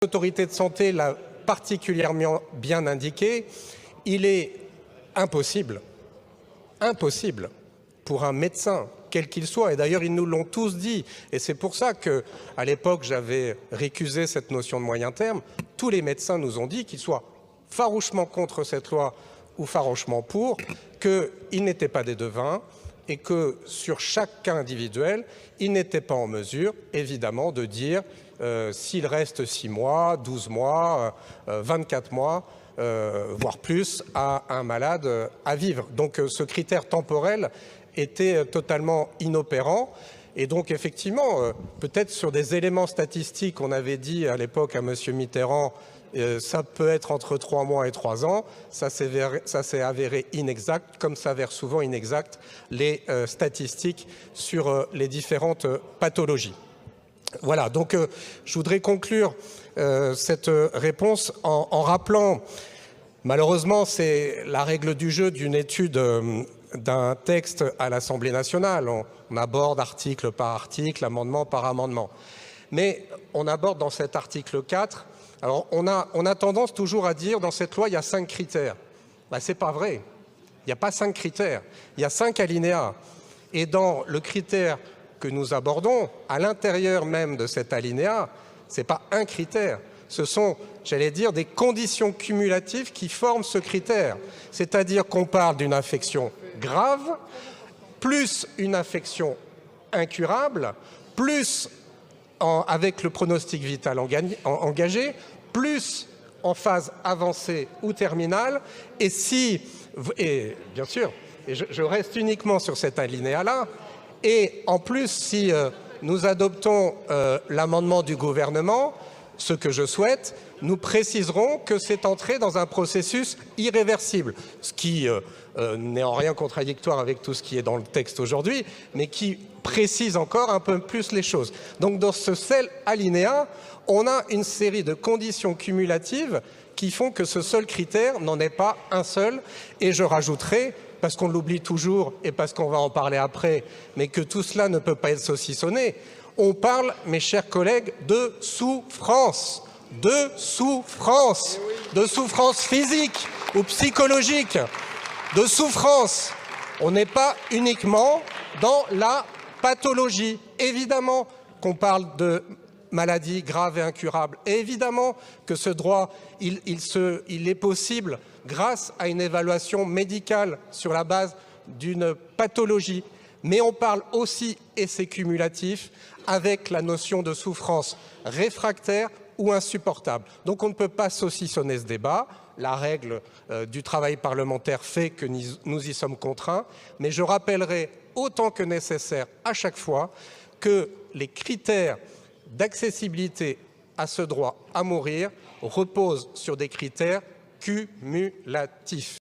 L'autorité de santé l'a particulièrement bien indiqué, il est impossible pour un médecin, quel qu'il soit, et d'ailleurs ils nous l'ont tous dit, et c'est pour ça qu'à l'époque j'avais récusé cette notion de moyen terme, tous les médecins nous ont dit qu'ils soient farouchement contre cette loi ou farouchement pour, qu'ils n'étaient pas des devins, et que sur chaque cas individuel, ils n'étaient pas en mesure, évidemment, de dire s'il reste 6 mois, 12 mois, 24 mois, voire plus, à un malade à vivre. Donc ce critère temporel était totalement inopérant. Et donc effectivement, peut-être sur des éléments statistiques, on avait dit à l'époque à M. Mitterrand, ça peut être entre 3 mois et 3 ans, ça s'est avéré inexact, comme s'avèrent souvent inexactes les statistiques sur les différentes pathologies. Voilà, donc je voudrais conclure cette réponse en rappelant, malheureusement c'est la règle du jeu d'une étude d'un texte à l'Assemblée nationale, on aborde article par article, amendement par amendement, mais on aborde dans cet article 4, alors on a tendance toujours à dire dans cette loi il y a 5 critères. Ben, c'est pas vrai, il n'y a pas 5 critères, il y a 5 alinéas, et dans le critère que nous abordons, à l'intérieur même de cet alinéa, ce n'est pas un critère, ce sont, j'allais dire, des conditions cumulatives qui forment ce critère. C'est-à-dire qu'on parle d'une affection grave, plus une affection incurable, plus avec le pronostic vital engagé, plus en phase avancée ou terminale, et bien sûr, et je reste uniquement sur cet alinéa-là, et en plus, si nous adoptons l'amendement du gouvernement, ce que je souhaite, nous préciserons que c'est entré dans un processus irréversible, ce qui n'est en rien contradictoire avec tout ce qui est dans le texte aujourd'hui, mais qui précise encore un peu plus les choses. Donc dans ce seul alinéa, on a une série de conditions cumulatives qui font que ce seul critère n'en est pas un seul, et je rajouterai, parce qu'on l'oublie toujours et parce qu'on va en parler après, mais que tout cela ne peut pas être saucissonné. On parle, mes chers collègues, de souffrance, de souffrance physique ou psychologique, de souffrance. On n'est pas uniquement dans la pathologie. Évidemment qu'on parle de maladies graves et incurables. Et évidemment que ce droit, il est possible grâce à une évaluation médicale sur la base d'une pathologie. Mais on parle aussi, et c'est cumulatif, avec la notion de souffrance réfractaire ou insupportable. Donc on ne peut pas saucissonner ce débat. La règle du travail parlementaire fait que nous y sommes contraints. Mais je rappellerai autant que nécessaire à chaque fois que les critères d'accessibilité à ce droit à mourir reposent sur des critères cumulatifs.